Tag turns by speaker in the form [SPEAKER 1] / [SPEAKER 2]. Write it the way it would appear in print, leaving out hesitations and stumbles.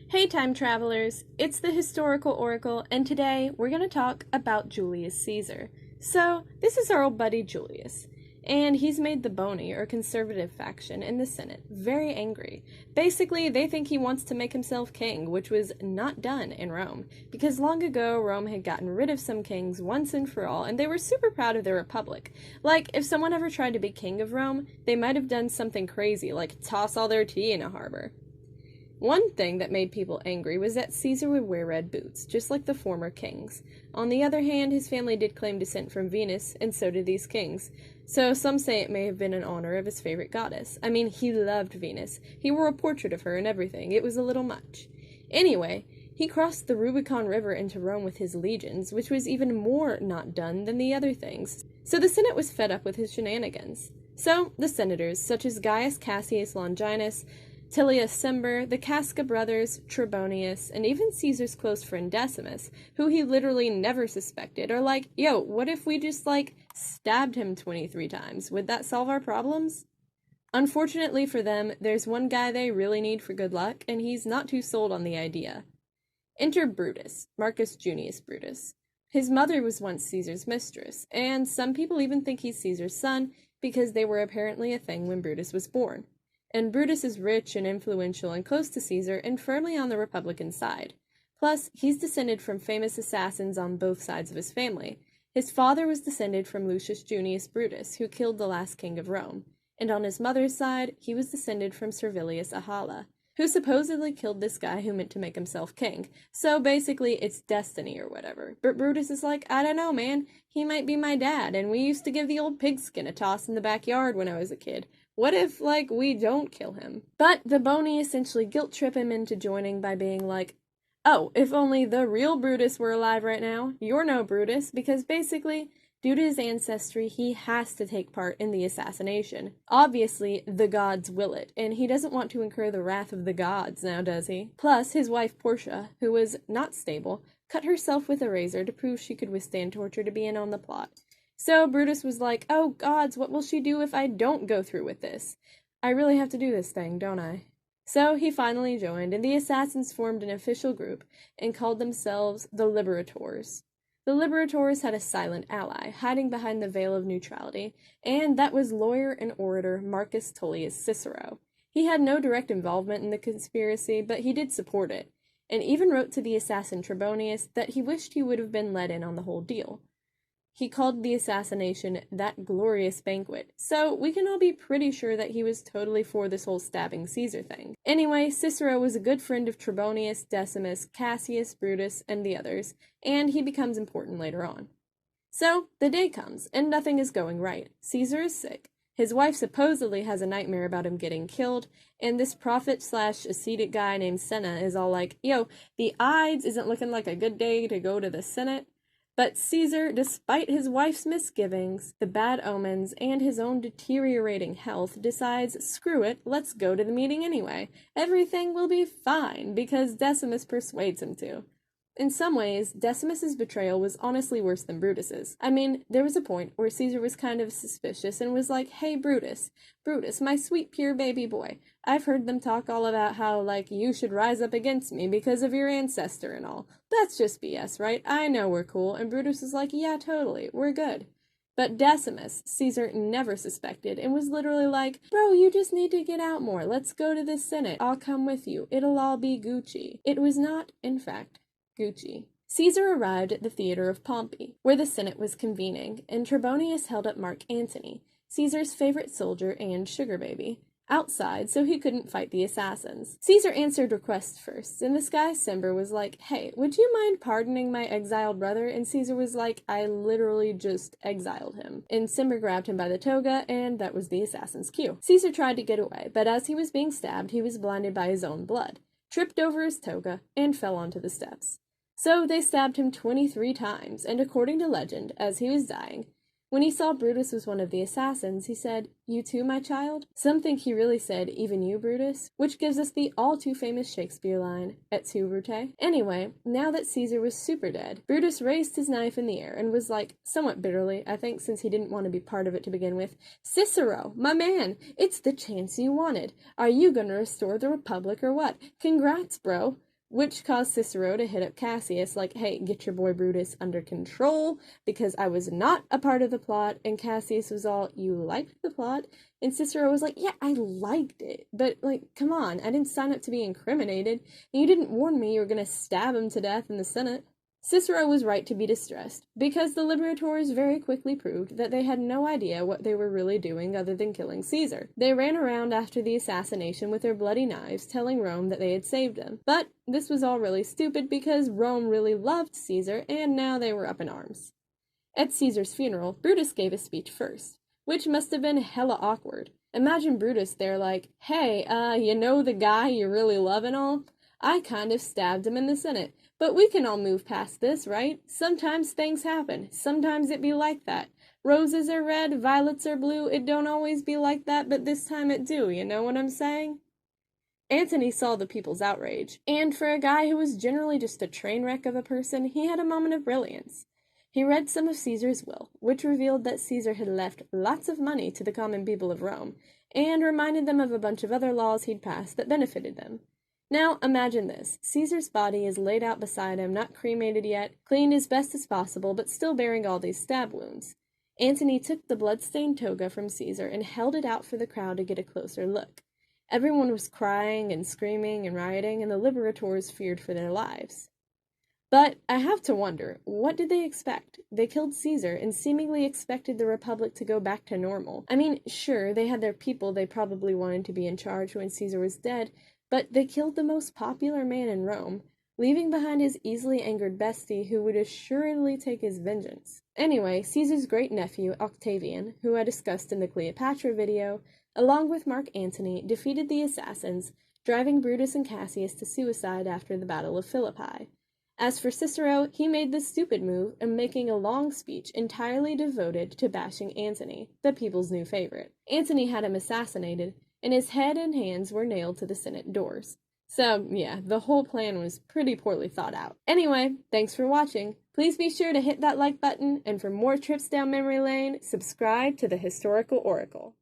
[SPEAKER 1] Hey time travelers, it's the Historical Oracle, and today we're going to talk about Julius Caesar. So, this is our old buddy Julius, and he's made the bony or conservative faction in the Senate very angry. Basically, they think he wants to make himself king, which was not done in Rome, because long ago Rome had gotten rid of some kings once and for all, and they were super proud of their republic. Like, if someone ever tried to be king of Rome, they might have done something crazy, like toss all their tea in a harbor. One thing that made people angry was that Caesar would wear red boots, just like the former kings. On the other hand, his family did claim descent from Venus, and so did these kings. So some say it may have been in honor of his favorite goddess. I mean, he loved Venus. He wore a portrait of her and everything. It was a little much. Anyway, he crossed the Rubicon River into Rome with his legions, which was even more not done than the other things. So the Senate was fed up with his shenanigans. So the senators, such as Gaius Cassius Longinus, Tullius Cimber, the Casca brothers, Trebonius, and even Caesar's close friend Decimus, who he literally never suspected, are like, yo, what if we just, stabbed him 23 times? Would that solve our problems? Unfortunately for them, there's one guy they really need for good luck, and he's not too sold on the idea. Enter Brutus, Marcus Junius Brutus. His mother was once Caesar's mistress, and some people even think he's Caesar's son, because they were apparently a thing when Brutus was born. And Brutus is rich and influential and close to Caesar and firmly on the Republican side. Plus, he's descended from famous assassins on both sides of his family. His father was descended from Lucius Junius Brutus, who killed the last king of Rome. And on his mother's side, he was descended from Servilius Ahala, who supposedly killed this guy who meant to make himself king. So basically, it's destiny or whatever. But Brutus is like, I don't know, man. He might be my dad, and we used to give the old pigskin a toss in the backyard when I was a kid. What if, we don't kill him? But the bony essentially guilt-trip him into joining by being like, oh, if only the real Brutus were alive right now. You're no Brutus, because basically, due to his ancestry, he has to take part in the assassination. Obviously, the gods will it, and he doesn't want to incur the wrath of the gods now, does he? Plus, his wife Portia, who was not stable, cut herself with a razor to prove she could withstand torture to be in on the plot. So Brutus was like, oh gods, what will she do if I don't go through with this? I really have to do this thing, don't I? So he finally joined, and the assassins formed an official group and called themselves the Liberators. The Liberators had a silent ally, hiding behind the veil of neutrality, and that was lawyer and orator Marcus Tullius Cicero. He had no direct involvement in the conspiracy, but he did support it, and even wrote to the assassin Trebonius that he wished he would have been let in on the whole deal. He called the assassination that glorious banquet, so we can all be pretty sure that he was totally for this whole stabbing Caesar thing. Anyway, Cicero was a good friend of Trebonius, Decimus, Cassius, Brutus, and the others, and he becomes important later on. So, the day comes, and nothing is going right. Caesar is sick. His wife supposedly has a nightmare about him getting killed, and this prophet/ascetic guy named Senna is all like, yo, the Ides isn't looking like a good day to go to the Senate. But Caesar, despite his wife's misgivings, the bad omens, and his own deteriorating health, decides, screw it, let's go to the meeting anyway. Everything will be fine, because Decimus persuades him to. In some ways, Decimus's betrayal was honestly worse than Brutus's. I mean, there was a point where Caesar was kind of suspicious and was like, hey Brutus, my sweet pure baby boy, I've heard them talk all about how, you should rise up against me because of your ancestor and all. That's just BS, right? I know we're cool. And Brutus is like, yeah, totally, we're good. But Decimus, Caesar never suspected, and was literally like, bro, you just need to get out more. Let's go to the Senate. I'll come with you. It'll all be Gucci. It was not, in fact, Gucci. Caesar arrived at the theater of Pompey, where the Senate was convening, and Trebonius held up Mark Antony, Caesar's favorite soldier and sugar baby, outside so he couldn't fight the assassins. Caesar answered requests first, and this guy Cimber was like, hey, would you mind pardoning my exiled brother? And Caesar was like, I literally just exiled him. And Cimber grabbed him by the toga, and that was the assassin's cue. Caesar tried to get away, but as he was being stabbed, he was blinded by his own blood, tripped over his toga, and fell onto the steps. So they stabbed him 23 times, and according to legend, as he was dying, when he saw Brutus was one of the assassins, he said, you too, my child? Some think he really said, even you, Brutus? Which gives us the all-too-famous Shakespeare line, et tu, Brute? Anyway, now that Caesar was super dead, Brutus raised his knife in the air and was like, somewhat bitterly, I think since he didn't want to be part of it to begin with, Cicero, my man, it's the chance you wanted. Are you gonna restore the Republic or what? Congrats, bro. which caused Cicero to hit up Cassius like, hey, get your boy Brutus under control because I was not a part of the plot. And Cassius was all, you liked the plot? And Cicero was like, yeah, I liked it, but like, come on, I didn't sign up to be incriminated, and you didn't warn me you were gonna stab him to death in the Senate. Cicero was right to be distressed, because the Liberators very quickly proved that they had no idea what they were really doing other than killing Caesar. They ran around after the assassination with their bloody knives, telling Rome that they had saved him. But this was all really stupid because Rome really loved Caesar, and now they were up in arms. At Caesar's funeral, Brutus gave a speech first, which must have been hella awkward. Imagine Brutus there like, hey, you know the guy you really love and all? I kind of stabbed him in the Senate, but we can all move past this, right? Sometimes things happen. Sometimes it be like that. Roses are red, violets are blue. It don't always be like that, but this time it do, you know what I'm saying? Antony saw the people's outrage, and for a guy who was generally just a train wreck of a person, he had a moment of brilliance. He read some of Caesar's will, which revealed that Caesar had left lots of money to the common people of Rome, and reminded them of a bunch of other laws he'd passed that benefited them. Now, imagine this. Caesar's body is laid out beside him, not cremated yet, cleaned as best as possible, but still bearing all these stab wounds. Antony took the blood-stained toga from Caesar and held it out for the crowd to get a closer look. Everyone was crying and screaming and rioting, and the Liberators feared for their lives. But I have to wonder, what did they expect? They killed Caesar and seemingly expected the Republic to go back to normal. I mean, sure, they had their people they probably wanted to be in charge when Caesar was dead, but they killed the most popular man in Rome, leaving behind his easily angered bestie who would assuredly take his vengeance. Anyway, Caesar's great-nephew, Octavian, who I discussed in the Cleopatra video, along with Mark Antony, defeated the assassins, driving Brutus and Cassius to suicide after the Battle of Philippi. As for Cicero, he made the stupid move of making a long speech entirely devoted to bashing Antony, the people's new favorite. Antony had him assassinated, and his head and hands were nailed to the Senate doors. So, yeah, the whole plan was pretty poorly thought out. Anyway, thanks for watching. Please be sure to hit that like button, and for more trips down memory lane, subscribe to the Historical Oracle.